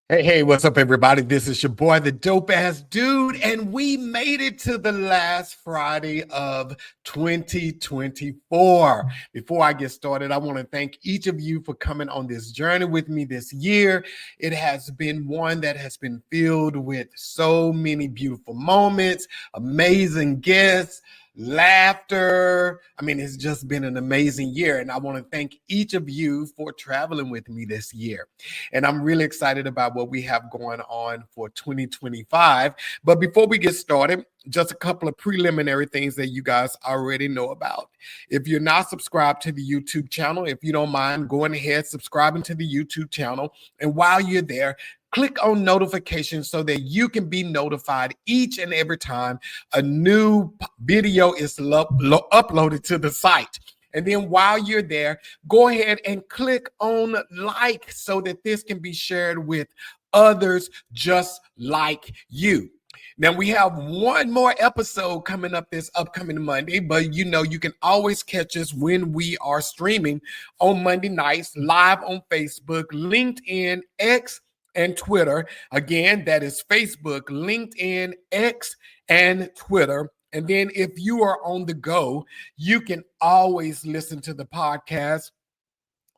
Hey, what's up, everybody? This is your boy, the dope ass dude, and we made it to the last Friday of 2024. Before I get started, I want to thank each of you for coming on this journey with me this year. It has been one that has been filled with so many beautiful moments, amazing guests, laughter. I mean, it's just been an amazing year, and I want to thank each of you for traveling with me this year. And I'm really excited about what we have going on for 2025. But before we get started, just a couple of preliminary things that you guys already know about. If you're not subscribed to the YouTube channel, if you don't mind going ahead, subscribing to the YouTube channel. And while you're there, click on notifications so that you can be notified each and every time a new video is uploaded to the site. And then while you're there, go ahead and click on like so that this can be shared with others just like you. Now, we have one more episode coming up this upcoming Monday, but you can always catch us when we are streaming on Monday nights, live on Facebook, LinkedIn, X, and Twitter. Again, that is Facebook, LinkedIn, X, and Twitter. And then if you are on the go, you can always listen to the podcast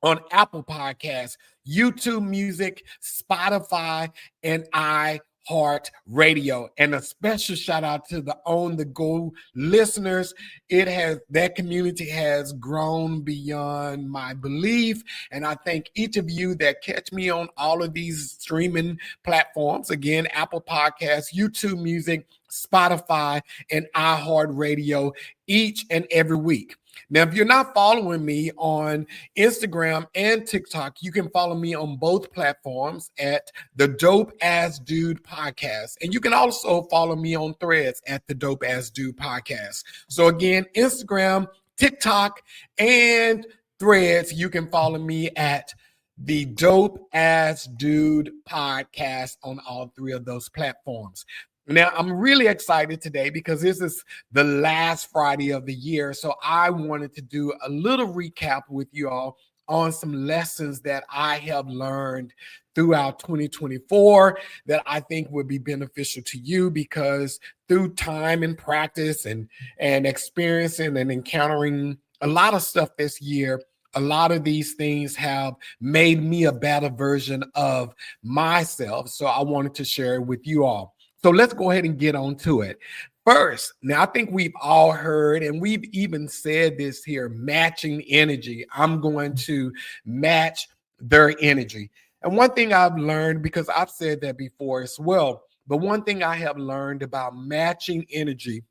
on Apple Podcasts, YouTube Music, Spotify, and iHeartRadio. And a special shout out to the On the Go listeners. That community has grown beyond my belief. And I thank each of you that catch me on all of these streaming platforms. Again, Apple Podcasts, YouTube Music, Spotify, and iHeartRadio each and every week. Now, if you're not following me on Instagram and TikTok, you can follow me on both platforms at the Dope Ass Dude Podcast. And you can also follow me on Threads at the Dope Ass Dude Podcast. So again, Instagram, TikTok, and Threads, you can follow me at the Dope Ass Dude Podcast on all three of those platforms. Now, I'm really excited today because this is the last Friday of the year. So I wanted to do a little recap with you all on some lessons that I have learned throughout 2024 that I think would be beneficial to you, because through time and practice and experiencing and encountering a lot of stuff this year, a lot of these things have made me a better version of myself. So I wanted to share it with you all. So let's go ahead and get on to it. First, now I think we've all heard, and we've even said this here, matching energy. I'm going to match their energy. And one thing I've learned, because I've said that before as well, but one thing I have learned about matching energy,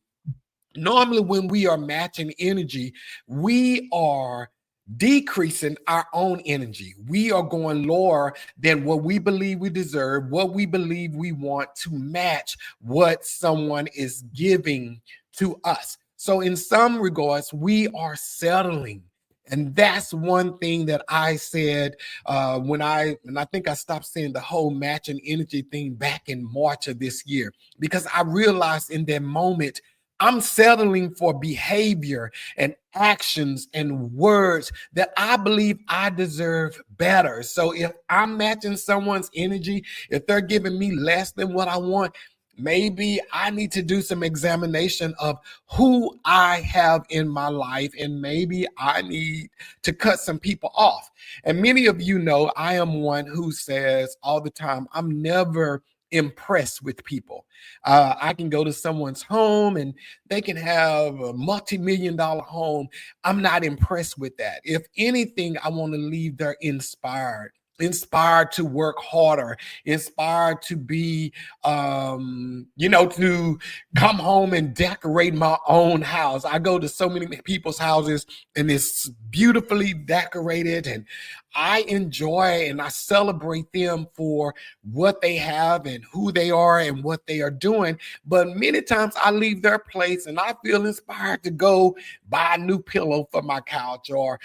normally when we are matching energy, we are decreasing our own energy. We are going lower than what we believe we deserve, what we believe we want, to match what someone is giving to us. So in some regards, we are settling. And that's one thing that I said and I think I stopped saying the whole matching energy thing back in March of this year, because I realized in that moment, I'm settling for behavior and actions and words that I believe I deserve better. So if I'm matching someone's energy, if they're giving me less than what I want, maybe I need to do some examination of who I have in my life, and maybe I need to cut some people off. And many of you know I am one who says all the time, I'm never impressed with people. I can go to someone's home and they can have a multi-million-dollar home. I'm not impressed with that. If anything, I want to leave there inspired to work harder, inspired to be, to come home and decorate my own house. I go to so many people's houses and it's beautifully decorated, and I enjoy and I celebrate them for what they have and who they are and what they are doing. But many times I leave their place and I feel inspired to go buy a new pillow for my couch, or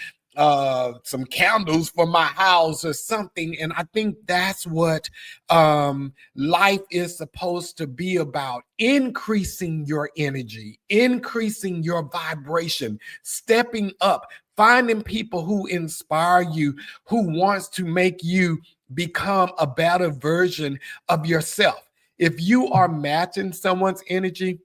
some candles for my house or something. And I think that's what life is supposed to be about: increasing your energy, increasing your vibration, stepping up, finding people who inspire you, who wants to make you become a better version of yourself. If you are matching someone's energy,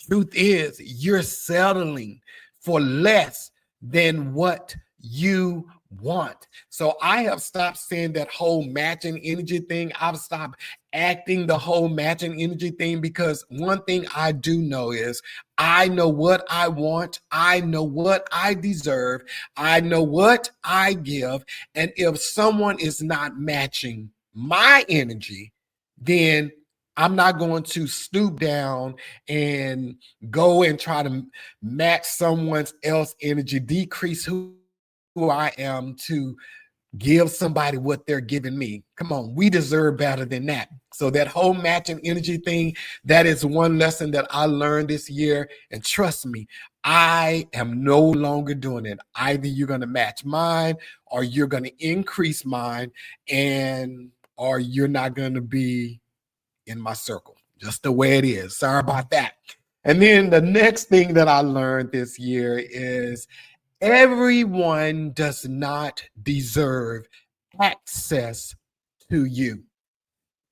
truth is you're settling for less than what you want. So I have stopped saying that whole matching energy thing. I've stopped acting the whole matching energy thing, because one thing I do know is I know what I want. I know what I deserve. I know what I give. And if someone is not matching my energy, then I'm not going to stoop down and go and try to match someone else's energy, decrease who I am to give somebody what they're giving me. Come on, we deserve better than that. So that whole matching energy thing, that is one lesson that I learned this year. And trust me, I am no longer doing it. Either you're going to match mine or you're going to increase mine, or you're not going to be in my circle. Just the way it is. Sorry about that. And then the next thing that I learned this year is everyone does not deserve access to you.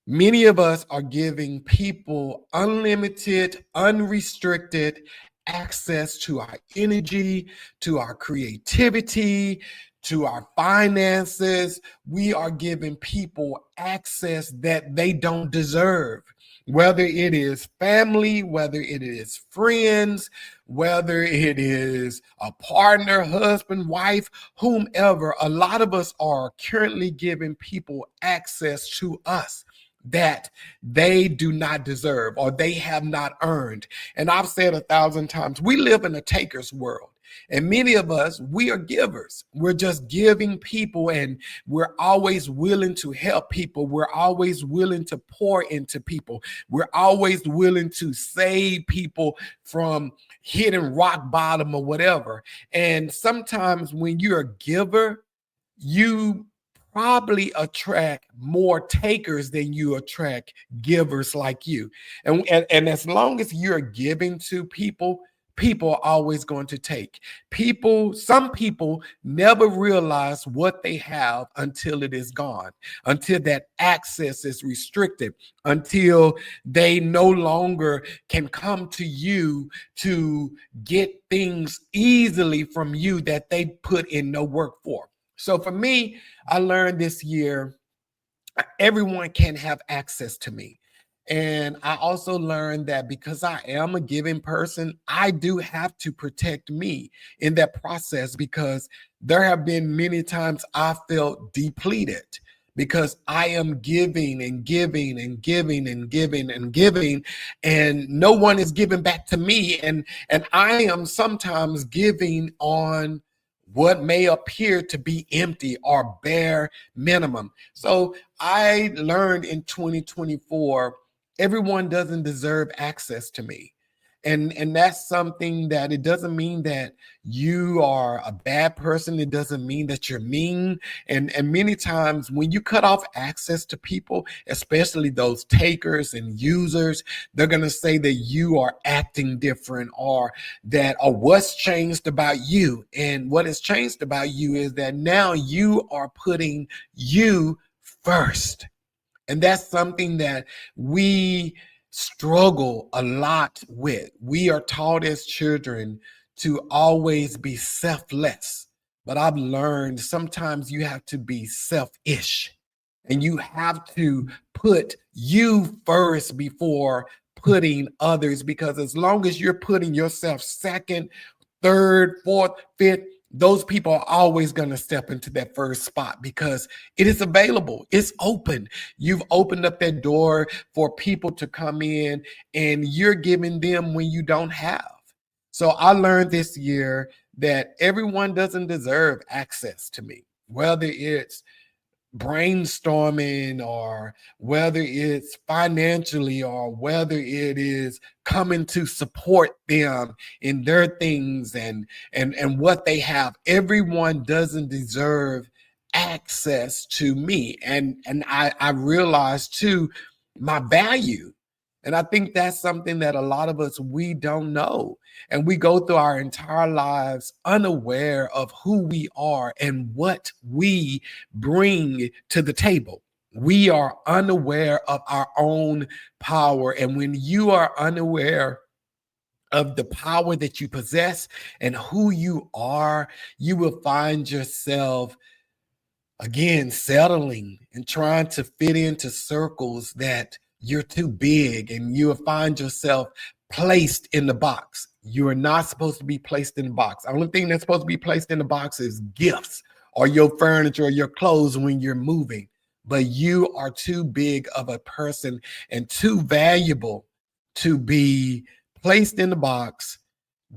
Many of us are giving people unlimited, unrestricted access to our energy, to our creativity, to our finances. We are giving people access that they don't deserve, whether it is family, whether it is friends, whether it is a partner, husband, wife, whomever. A lot of us are currently giving people access to us that they do not deserve or they have not earned. And I've said 1,000 times, we live in a taker's world. And many of us, we are givers. We're just giving people, and we're always willing to help people. We're always willing to pour into people. We're always willing to save people from hitting rock bottom or whatever. And sometimes when you're a giver, you probably attract more takers than you attract givers like you. And as long as you're giving to people, people are always going to take. Some people never realize what they have until it is gone, until that access is restricted, until they no longer can come to you to get things easily from you that they put in no work for. So for me, I learned this year, everyone can have access to me. And I also learned that because I am a giving person, I do have to protect me in that process, because there have been many times I felt depleted because I am giving and giving and giving and giving and giving, and no one is giving back to me. And I am sometimes giving on what may appear to be empty or bare minimum. So I learned in 2024, everyone doesn't deserve access to me. And that's something that, it doesn't mean that you are a bad person. It doesn't mean that you're mean. And many times when you cut off access to people, especially those takers and users, they're going to say that you are acting different, or what's changed about you. And what has changed about you is that now you are putting you first. And that's something that we struggle a lot with. We are taught as children to always be selfless. But I've learned sometimes you have to be selfish, and you have to put you first before putting others, because as long as you're putting yourself second, third, fourth, fifth, those people are always going to step into that first spot because it is available. It's open. You've opened up that door for people to come in, and you're giving them when you don't have. So I learned this year that everyone doesn't deserve access to me, whether it's brainstorming, or whether it's financially, or whether it is coming to support them in their things and what they have. Everyone doesn't deserve access to me. And I realized too my value. And I think that's something that a lot of us, we don't know. And we go through our entire lives unaware of who we are and what we bring to the table. We are unaware of our own power. And when you are unaware of the power that you possess and who you are, you will find yourself again settling and trying to fit into circles that you're too big, and you'll find yourself placed in the box. You are not supposed to be placed in the box. The only thing that's supposed to be placed in the box is gifts or your furniture or your clothes when you're moving. But you are too big of a person and too valuable to be placed in the box,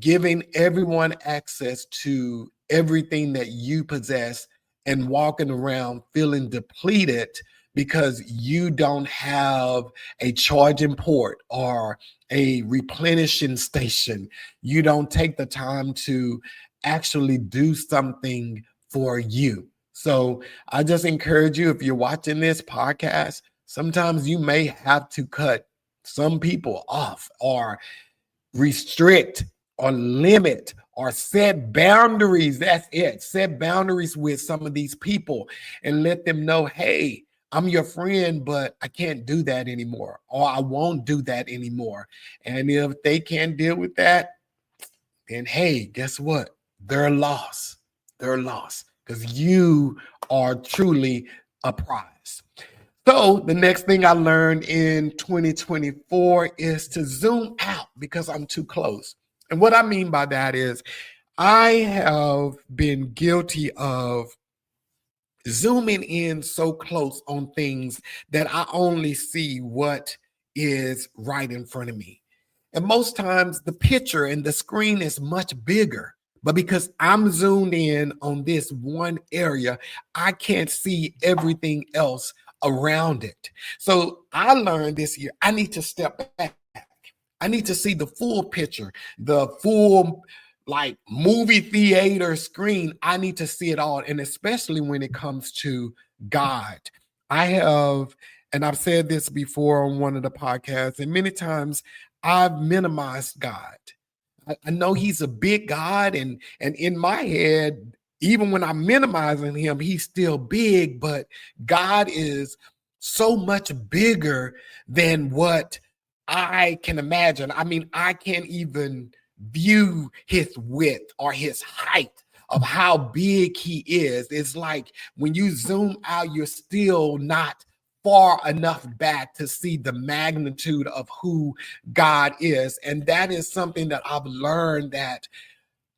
giving everyone access to everything that you possess and walking around feeling depleted because you don't have a charging port or a replenishing station. You don't take the time to actually do something for you. So I just encourage you, if you're watching this podcast, sometimes you may have to cut some people off or restrict or limit or set boundaries. That's it. Set boundaries with some of these people and let them know, hey, I'm your friend, but I can't do that anymore, or I won't do that anymore. And if they can't deal with that, then hey, guess what? They're lost. They're lost because you are truly a prize. So the next thing I learned in 2024 is to zoom out because I'm too close. And what I mean by that is I have been guilty of zooming in so close on things that I only see what is right in front of me. And most times the picture and the screen is much bigger. But because I'm zoomed in on this one area, I can't see everything else around it. So I learned this year, I need to step back. I need to see the full picture, the full like movie theater screen. I need to see it all. And especially when it comes to God. I have, and I've said this before on one of the podcasts, and many times I've minimized God. I know he's a big God, and in my head, even when I'm minimizing him, he's still big, but God is so much bigger than what I can imagine. I mean, I can't even view his width or his height of how big he is. It's like when you zoom out, you're still not far enough back to see the magnitude of who God is. And that is something that I've learned, that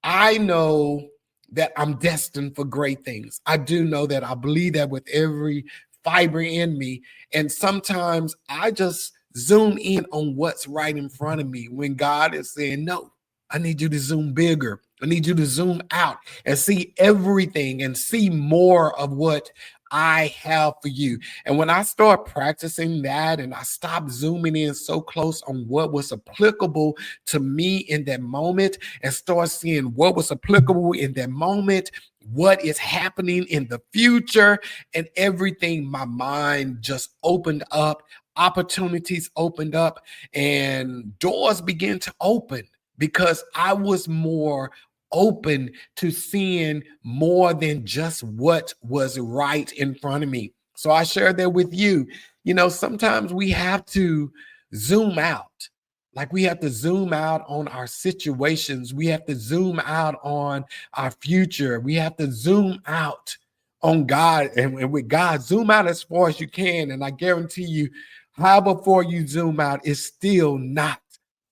I know that I'm destined for great things. I do know that. I believe that with every fiber in me. And sometimes I just zoom in on what's right in front of me when God is saying, no, I need you to zoom bigger. I need you to zoom out and see everything and see more of what I have for you. And when I start practicing that and I stop zooming in so close on what was applicable to me in that moment and start seeing what was applicable in that moment, what is happening in the future and everything, my mind just opened up, opportunities opened up, and doors began to open because I was more open to seeing more than just what was right in front of me. So I share that with you. You know, sometimes we have to zoom out. Like we have to zoom out on our situations. We have to zoom out on our future. We have to zoom out on God. And with God, zoom out as far as you can. And I guarantee you, however far you zoom out, it's still not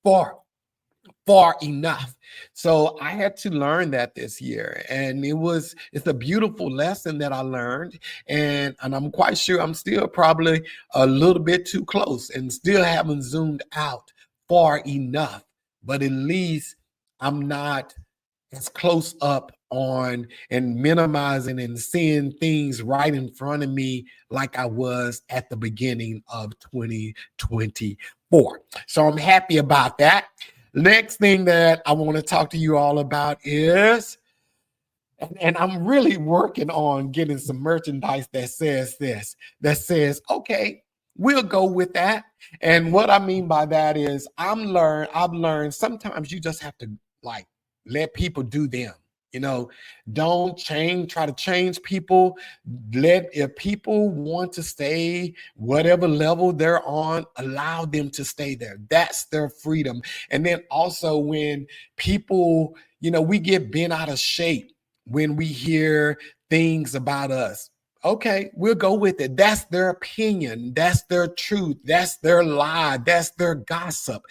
far enough. So I had to learn that this year, and it's a beautiful lesson that I learned, and I'm quite sure I'm still probably a little bit too close and still haven't zoomed out far enough, but at least I'm not as close up on and minimizing and seeing things right in front of me like I was at the beginning of 2024. So I'm happy about that. Next thing that I want to talk to you all about is, and I'm really working on getting some merchandise that says this, that says, okay, we'll go with that. And what I mean by that is I've learned sometimes you just have to like let people do them. You know, don't try to change people. If people want to stay whatever level they're on, allow them to stay there. That's their freedom. And then also when people, we get bent out of shape when we hear things about us. Okay, we'll go with it. That's their opinion. That's their truth. That's their lie. That's their gossip.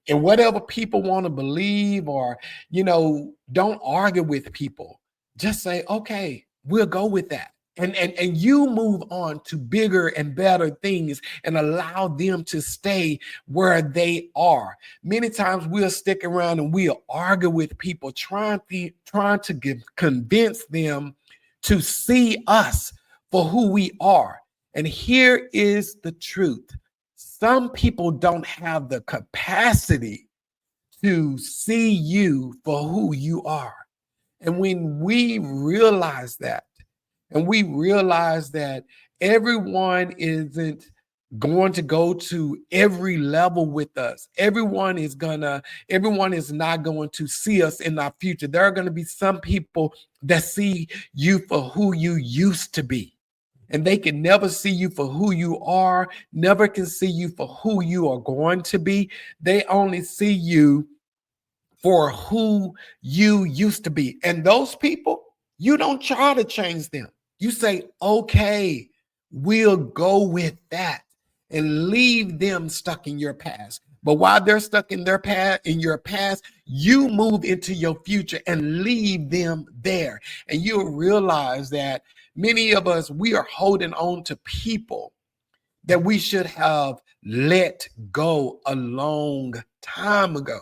And whatever people want to believe or, don't argue with people. Just say, okay, we'll go with that. And you move on to bigger and better things and allow them to stay where they are. Many times we'll stick around and we'll argue with people, trying to convince them to see us for who we are. And here is the truth. Some people don't have the capacity to see you for who you are. And when we realize that, and we realize that everyone isn't going to go to every level with us. Everyone is not going to see us in our future. There are going to be some people that see you for who you used to be. And they can never see you for who you are, never can see you for who you are going to be. They only see you for who you used to be. And those people, you don't try to change them. You say, okay, we'll go with that and leave them stuck in your past. But while they're stuck in your past, you move into your future and leave them there. And you'll realize that many of us, we are holding on to people that we should have let go a long time ago.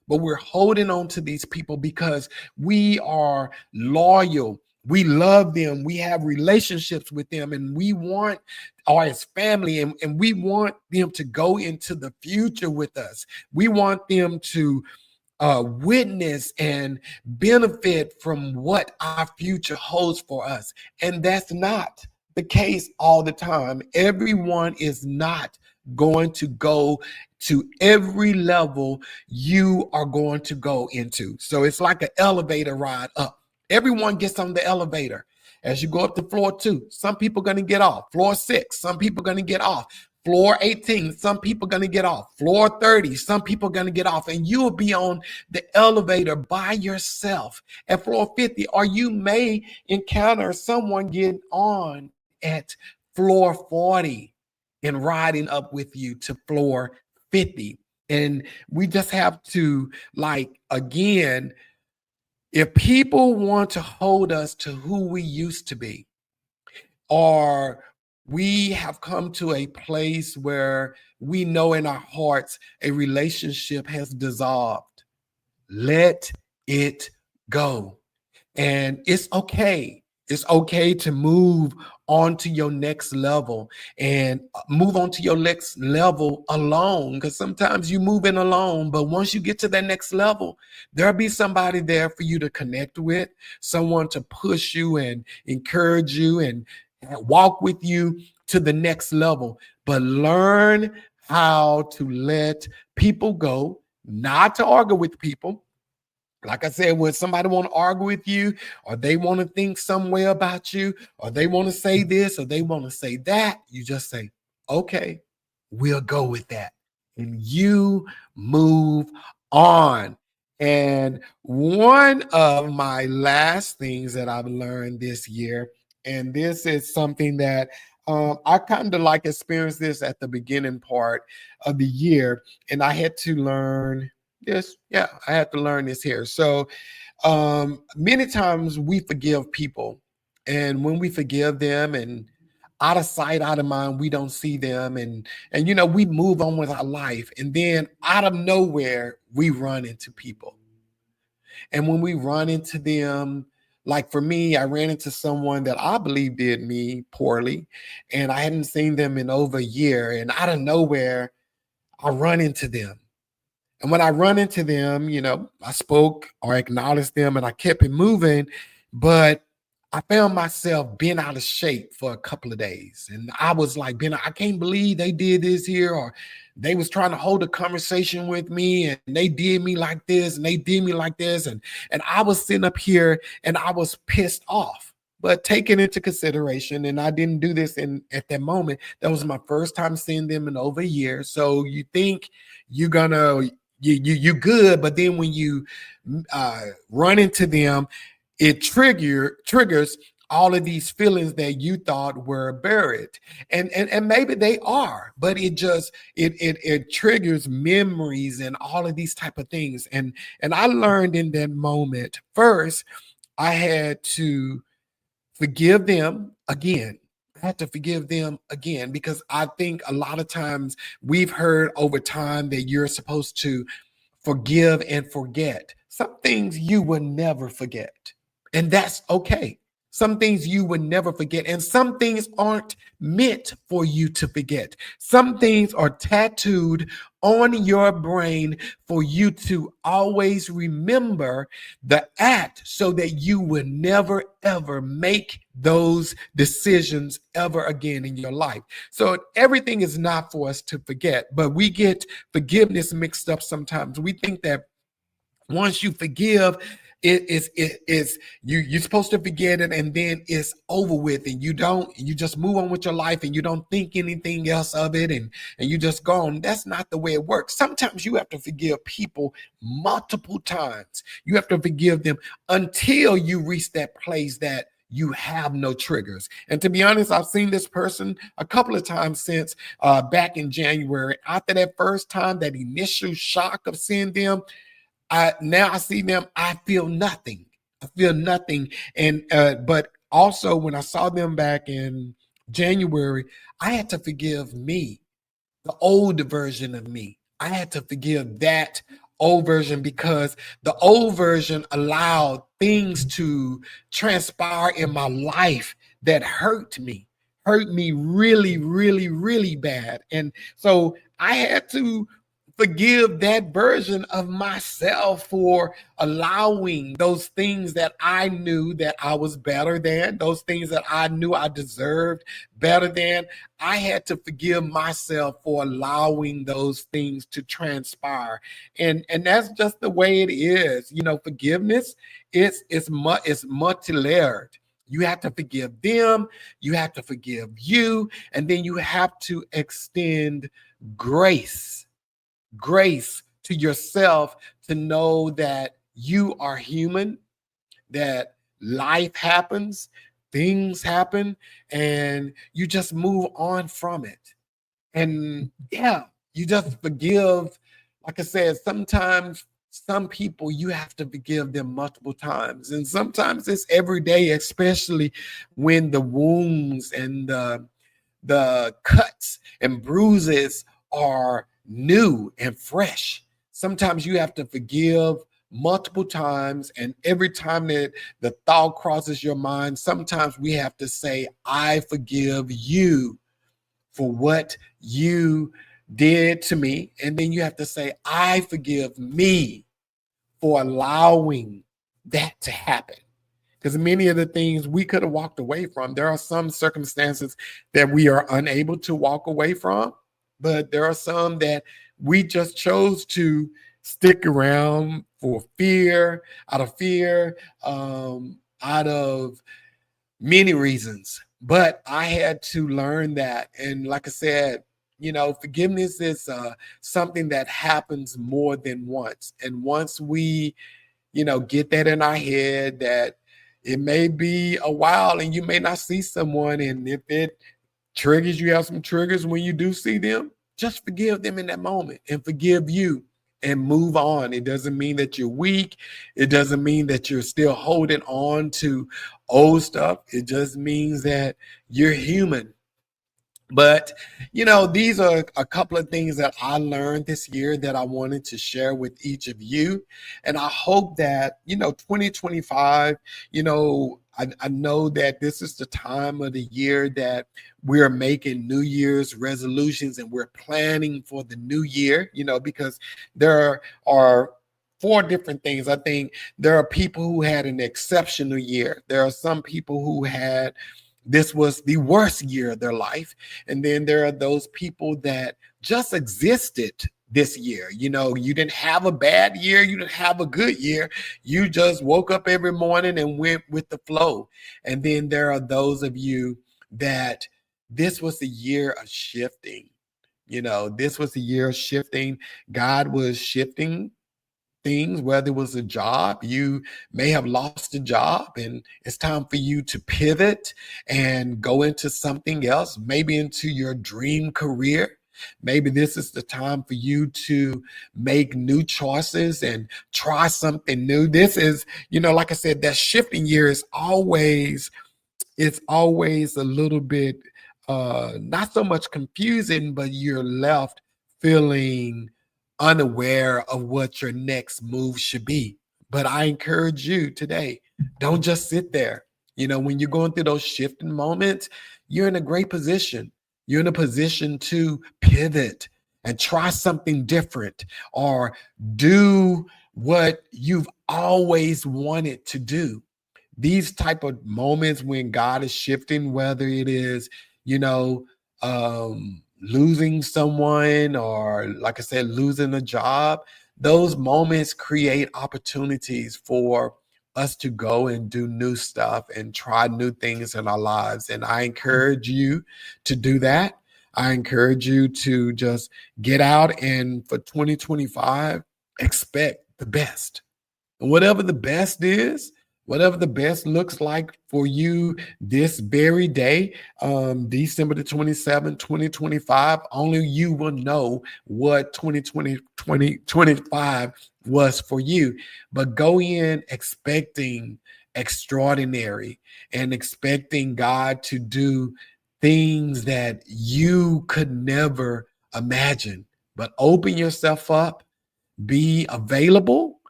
But we're holding on to these people because we are loyal. We love them. We have relationships with them, and we want, or as family, and we want them to go into the future with us. We want them to witness and benefit from what our future holds for us. And that's not the case all the time. Everyone is not going to go to every level you are going to go into. So it's like an elevator ride up. Everyone gets on the elevator. As you go up to floor 2, some people are going to get off. Floor 6, some people are going to get off. Floor 18, some people are going to get off. Floor 30, some people are going to get off. And you'll be on the elevator by yourself at floor 50. Or you may encounter someone getting on at floor 40 and riding up with you to floor 50. And we just have to, again, if people want to hold us to who we used to be, or we have come to a place where we know in our hearts a relationship has dissolved, let it go. And it's okay. It's okay to move on to your next level and move on to your next level alone, because sometimes you move in alone, but once you get to that next level, there'll be somebody there for you to connect with, someone to push you and encourage you and walk with you to the next level. But learn how to let people go, not to argue with people. Like I said, when somebody want to argue with you, or they want to think some way about you, or they want to say this, or they want to say that, you just say, okay, we'll go with that. And you move on. And one of my last things that I've learned this year, and this is something that I kind of experienced this at the beginning part of the year, and I had to learn this. Yeah, I had to learn this here. So many times we forgive people, and when we forgive them and out of sight, out of mind, we don't see them, and we move on with our life, and then out of nowhere we run into people. And when we run into them, like for me, I ran into someone that I believe did me poorly, and I hadn't seen them in over a year, and out of nowhere I run into them. And when I run into them, I spoke or acknowledged them and I kept it moving. But I found myself being out of shape for a couple of days. And I was like, I can't believe they did this here, or they was trying to hold a conversation with me and they did me like this and they did me like this. And I was sitting up here and I was pissed off. But taking into consideration, and I didn't do this in at that moment, that was my first time seeing them in over a year. So you think you're gonna you good, but then when you run into them, it triggers all of these feelings that you thought were buried, and maybe they are, but it triggers memories and all of these type of things. And I learned in that moment, first I had to forgive them again. I had to forgive them again, because I think a lot of times we've heard over time that you're supposed to forgive and forget. Some things you will never forget, and that's okay. Some things you will never forget, and some things aren't meant for you to forget. Some things are tattooed on your brain for you to always remember the act, so that you will never ever make those decisions ever again in your life. So everything is not for us to forget, but we get forgiveness mixed up sometimes. We think that once you forgive, you're supposed to forget it and then it's over with, and you just move on with your life and you don't think anything else of it, and you just go on. That's not the way it works. Sometimes you have to forgive people multiple times. You have to forgive them until you reach that place that you have no triggers. And to be honest, I've seen this person a couple of times since back in January. After that first time, that initial shock of seeing them, now I see them, I feel nothing. I feel nothing. And but also when I saw them back in January, I had to forgive me, the old version of me. I had to forgive that old version, because the old version allowed things to transpire in my life that hurt me really, really, really bad. And so I had to forgive that version of myself for allowing those things that I knew that I was better than, those things that I knew I deserved better than. I had to forgive myself for allowing those things to transpire. And that's just the way it is. You know, forgiveness it's multi-layered. You have to forgive them, you have to forgive you, and then you have to extend grace to yourself, to know that you are human, that life happens, things happen, and you just move on from it. And yeah, you just forgive. Like I said, sometimes some people you have to forgive them multiple times, and sometimes it's every day, especially when the wounds and the cuts and bruises are new and fresh. Sometimes you have to forgive multiple times, and every time that the thought crosses your mind, sometimes we have to say, I forgive you for what you did to me. And then you have to say, I forgive me for allowing that to happen. Because many of the things we could have walked away from, there are some circumstances that we are unable to walk away from, but there are some that we just chose to stick around for fear, out of many reasons. But I had to learn that. And like I said, you know, forgiveness is something that happens more than once. And once we, get that in our head, that it may be a while and you may not see someone. And if it triggers, you have some triggers when you do see them, just forgive them in that moment and forgive you and move on. It doesn't mean that you're weak. It doesn't mean that you're still holding on to old stuff. It just means that you're human. But, these are a couple of things that I learned this year that I wanted to share with each of you. And I hope that, 2025, I know that this is the time of the year that we're making New Year's resolutions and we're planning for the new year, because there are four different things. I think there are people who had an exceptional year. There are some people who had this was the worst year of their life. And then there are those people that just existed this year. You know, you didn't have a bad year, you didn't have a good year. You just woke up every morning and went with the flow. And then there are those of you that this was the year of shifting. You know, this was the year of shifting. God was shifting things, whether it was a job, you may have lost a job and it's time for you to pivot and go into something else, maybe into your dream career. Maybe this is the time for you to make new choices and try something new. This is, you know, like I said, that shifting year is always, it's always a little bit, not so much confusing, but you're left feeling unaware of what your next move should be. But I encourage you today, don't just sit there. You know, when you're going through those shifting moments, you're in a great position. You're in a position to pivot and try something different or do what you've always wanted to do. These type of moments when God is shifting, whether it is, you know, losing someone or, like I said, losing a job, those moments create opportunities for us to go and do new stuff and try new things in our lives. And I encourage you to do that. I encourage you to just get out and for 2025, expect the best. And whatever the best is, whatever the best looks like for you this very day, December the 27th, 2025, only you will know what 2025 was for you. But go in expecting extraordinary and expecting God to do things that you could never imagine. But open yourself up, be available,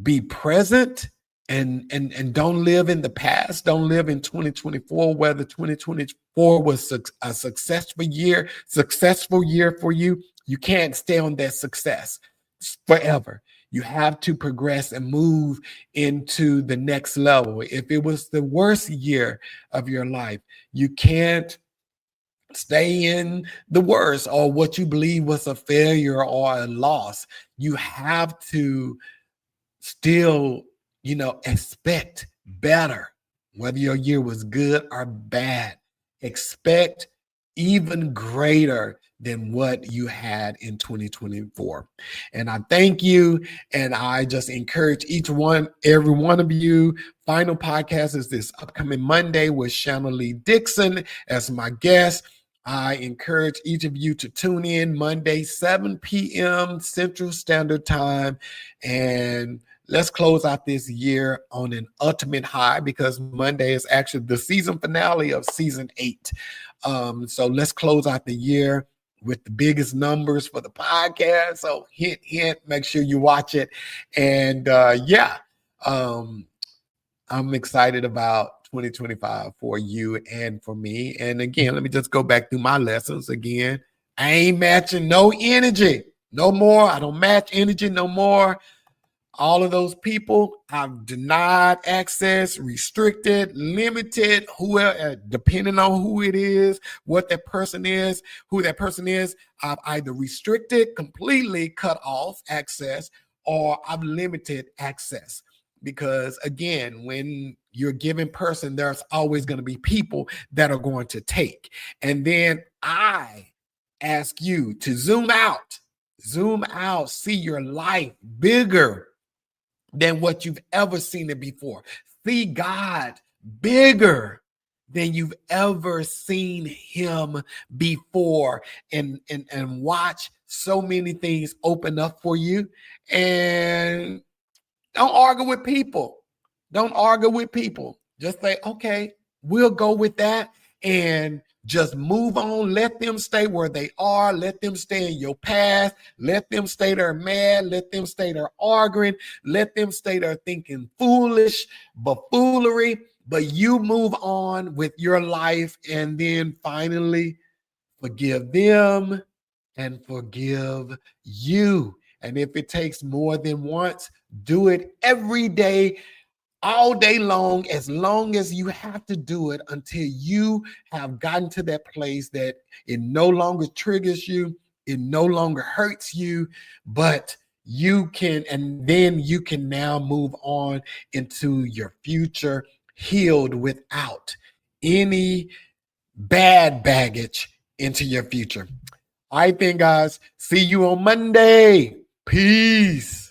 be present, and don't live in the past. Don't live in 2024, whether 2024 was a successful year for you. You can't stay on that success forever. You have to progress and move into the next level. If it was the worst year of your life, you can't stay in the worst or what you believe was a failure or a loss. You have to still, you know, expect better, whether your year was good or bad. Expect even greater than what you had in 2024. And I thank you. And I just encourage every one of you. Final podcast is this upcoming Monday with Shanna Lee Dixon as my guest. I encourage each of you to tune in Monday, 7 p.m. Central Standard Time. And let's close out this year on an ultimate high because Monday is actually the season finale of season 8. So let's close out the year with the biggest numbers for the podcast. So hint, make sure you watch it. And I'm excited about 2025 for you and for me. And again, let me just go back through my lessons again. I ain't matching no energy no more. I don't match energy no more. All of those people, I've denied access, restricted, limited, whoever, depending on who it is, what that person is, who that person is, I've either restricted, completely cut off access, or I've limited access. Because again, when you're a given person, there's always going to be people that are going to take. And then I ask you to zoom out, see your life bigger than what you've ever seen it before. See God bigger than you've ever seen him before, and watch so many things open up for you. And don't argue with people. Don't argue with people. Just say, okay, we'll go with that and just move on. Let them stay where they are. Let them stay in your past. Let them stay there mad. Let them stay there arguing. Let them stay there thinking foolish, buffoonery. But you move on with your life and then finally forgive them and forgive you. And if it takes more than once, do it every day, all day long as you have to do it until you have gotten to that place that it no longer triggers you, it no longer hurts you, but you can, and then you can now move on into your future healed without any bad baggage into your future. All right, then, guys. See you on Monday. Peace.